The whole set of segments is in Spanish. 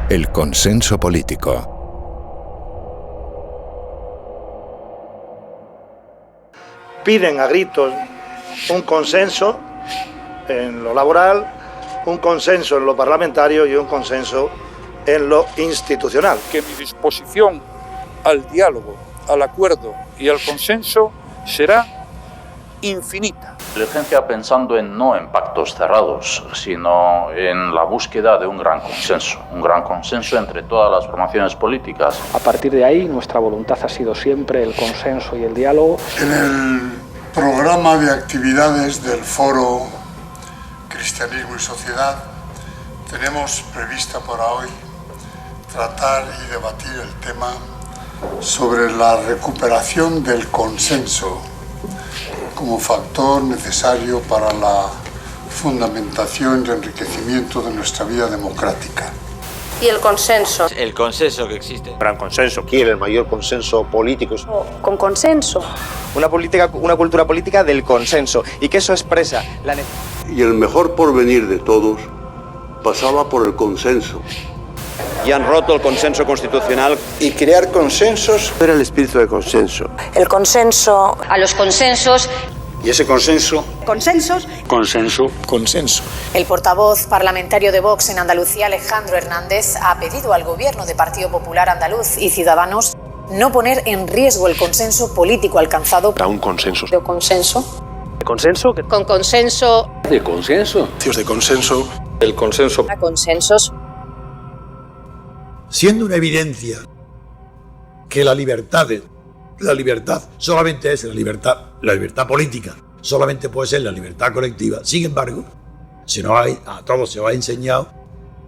El consenso político. Piden a gritos un consenso en lo laboral, un consenso en lo parlamentario y un consenso en lo institucional. Que mi disposición al diálogo, al acuerdo y al consenso será infinita. Diligencia pensando no en pactos cerrados, sino en la búsqueda de un gran consenso entre todas las formaciones políticas. A partir de ahí, nuestra voluntad ha sido siempre el consenso y el diálogo. En el programa de actividades del Foro Cristianismo y Sociedad tenemos prevista para hoy tratar y debatir el tema sobre la recuperación del consenso como factor necesario para la fundamentación y enriquecimiento de nuestra vida democrática. Y el consenso. El consenso que existe. Gran consenso. Quiere el mayor consenso político. Con consenso. Una cultura política del consenso y que eso expresa la necesidad. Y el mejor porvenir de todos pasaba por el consenso. Y han roto el consenso constitucional. Y crear consensos era el espíritu de consenso. El consenso. A los consensos. Y ese consenso. Consensos. Consenso. Consenso. El portavoz parlamentario de Vox en Andalucía, Alejandro Hernández, ha pedido al gobierno de Partido Popular Andaluz y Ciudadanos no poner en riesgo el consenso político alcanzado. Para un consenso. ¿De consenso? ¿De consenso? Con consenso. ¿De consenso? De consenso. El consenso. A consensos. Siendo una evidencia que la libertad solamente es la libertad política, solamente puede ser la libertad colectiva. Sin embargo, a todos se os ha enseñado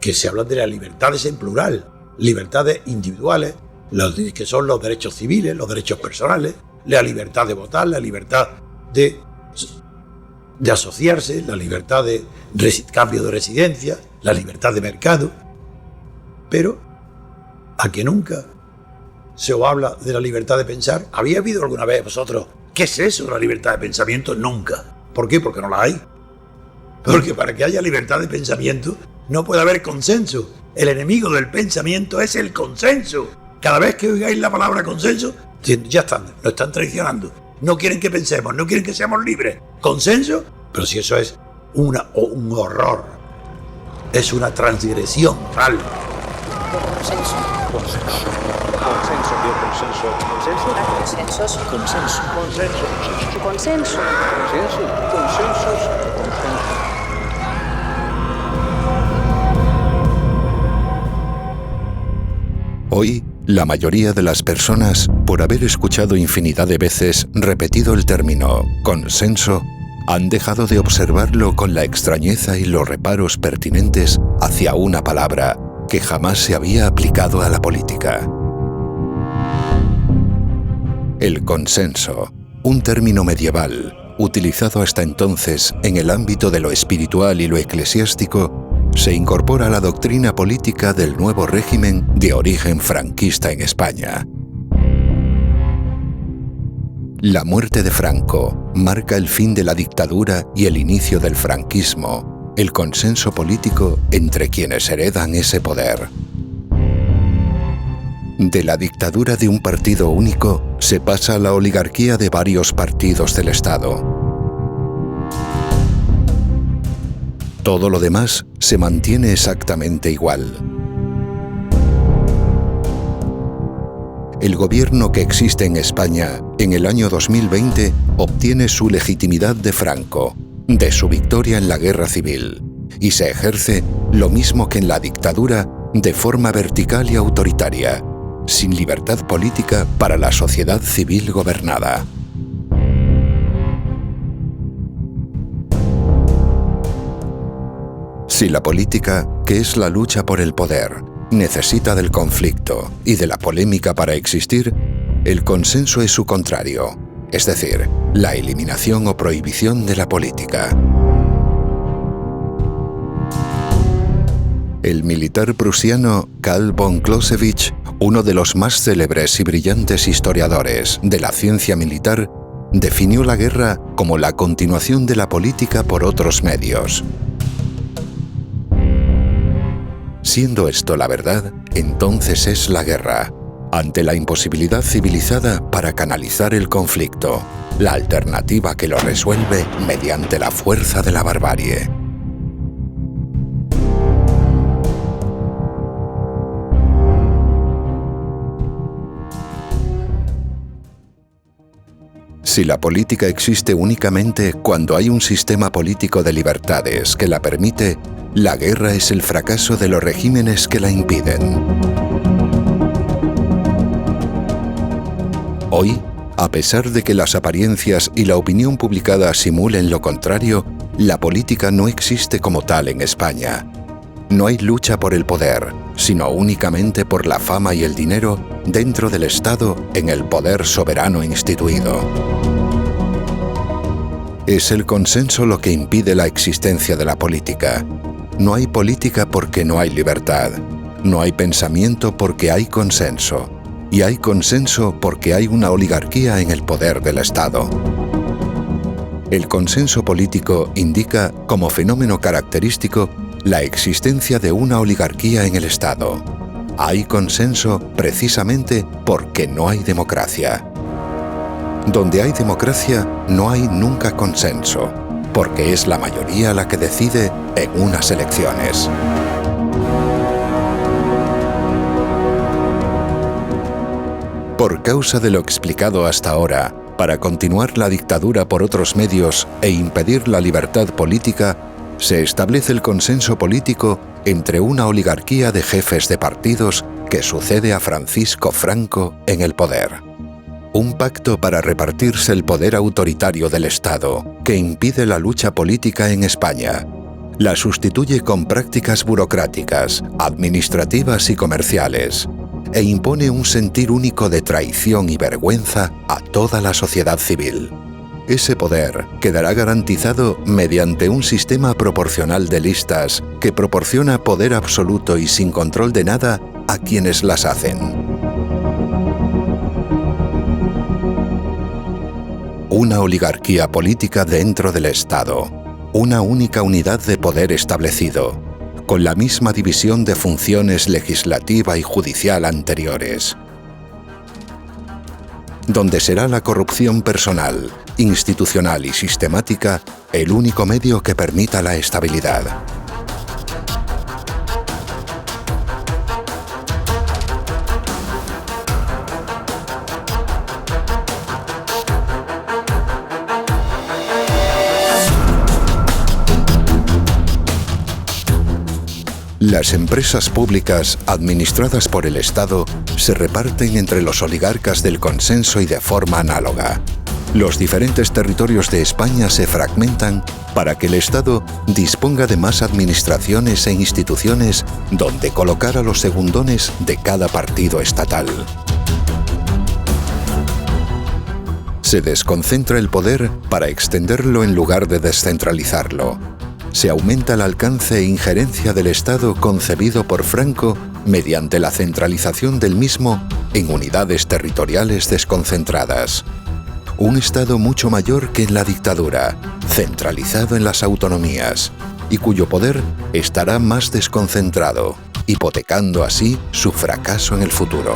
que se habla de las libertades en plural, libertades individuales, que son los derechos civiles, los derechos personales, la libertad de votar, la libertad de asociarse, la libertad de cambio de residencia, la libertad de mercado. Pero a que nunca se os habla de la libertad de pensar. ¿Había habido alguna vez vosotros qué es eso de la libertad de pensamiento? Nunca. ¿Por qué? Porque no la hay. Porque para que haya libertad de pensamiento no puede haber consenso. El enemigo del pensamiento es el consenso. Cada vez que oigáis la palabra consenso, ya están, lo están traicionando. No quieren que pensemos, no quieren que seamos libres. ¿Consenso? Pero si eso es un horror, es una transgresión tal. Consenso. Consenso. Consenso. Consenso. Consensos. Consenso. Consenso. Consenso. Consensos. Hoy, la mayoría de las personas, por haber escuchado infinidad de veces repetido el término consenso, han dejado de observarlo con la extrañeza y los reparos pertinentes hacia una palabra que jamás se había aplicado a la política. El consenso, un término medieval, utilizado hasta entonces en el ámbito de lo espiritual y lo eclesiástico, se incorpora a la doctrina política del nuevo régimen de origen franquista en España. La muerte de Franco marca el fin de la dictadura y el inicio del franquismo, el consenso político entre quienes heredan ese poder. De la dictadura de un partido único se pasa a la oligarquía de varios partidos del Estado. Todo lo demás se mantiene exactamente igual. El gobierno que existe en España en el año 2020 obtiene su legitimidad de Franco, de su victoria en la guerra civil, y se ejerce lo mismo que en la dictadura de forma vertical y autoritaria, sin libertad política para la sociedad civil gobernada. Si la política, que es la lucha por el poder, necesita del conflicto y de la polémica para existir, el consenso es su contrario, es decir, la eliminación o prohibición de la política. El militar prusiano Karl von Clausewitz, uno de los más célebres y brillantes historiadores de la ciencia militar, definió la guerra como la continuación de la política por otros medios. Siendo esto la verdad, entonces es la guerra, ante la imposibilidad civilizada para canalizar el conflicto, la alternativa que lo resuelve mediante la fuerza de la barbarie. Si la política existe únicamente cuando hay un sistema político de libertades que la permite, la guerra es el fracaso de los regímenes que la impiden. Hoy, a pesar de que las apariencias y la opinión publicada simulen lo contrario, la política no existe como tal en España. No hay lucha por el poder, sino únicamente por la fama y el dinero dentro del Estado en el poder soberano instituido. Es el consenso lo que impide la existencia de la política. No hay política porque no hay libertad. No hay pensamiento porque hay consenso. Y hay consenso porque hay una oligarquía en el poder del Estado. El consenso político indica, como fenómeno característico, la existencia de una oligarquía en el Estado. Hay consenso precisamente porque no hay democracia. Donde hay democracia, no hay nunca consenso, porque es la mayoría la que decide en unas elecciones. Por causa de lo explicado hasta ahora, para continuar la dictadura por otros medios e impedir la libertad política, se establece el consenso político entre una oligarquía de jefes de partidos que sucede a Francisco Franco en el poder. Un pacto para repartirse el poder autoritario del Estado, que impide la lucha política en España. La sustituye con prácticas burocráticas, administrativas y comerciales, e impone un sentir único de traición y vergüenza a toda la sociedad civil. Ese poder quedará garantizado mediante un sistema proporcional de listas que proporciona poder absoluto y sin control de nada a quienes las hacen. Una oligarquía política dentro del Estado, una única unidad de poder establecido, con la misma división de funciones legislativa y judicial anteriores, donde será la corrupción personal, institucional y sistemática el único medio que permita la estabilidad. Las empresas públicas administradas por el Estado se reparten entre los oligarcas del consenso y de forma análoga. Los diferentes territorios de España se fragmentan para que el Estado disponga de más administraciones e instituciones donde colocar a los segundones de cada partido estatal. Se desconcentra el poder para extenderlo en lugar de descentralizarlo. Se aumenta el alcance e injerencia del Estado concebido por Franco mediante la centralización del mismo en unidades territoriales desconcentradas. Un Estado mucho mayor que en la dictadura, centralizado en las autonomías, y cuyo poder estará más desconcentrado, hipotecando así su fracaso en el futuro.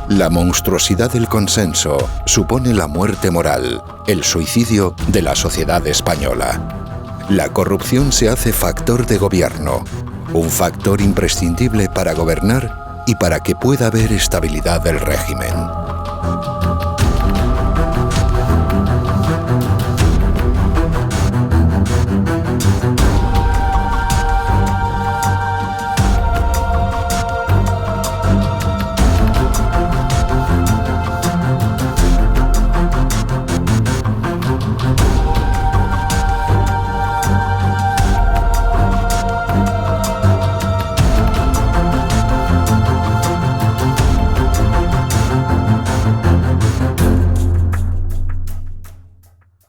La monstruosidad del consenso supone la muerte moral, el suicidio de la sociedad española. La corrupción se hace factor de gobierno, un factor imprescindible para gobernar y para que pueda haber estabilidad del régimen.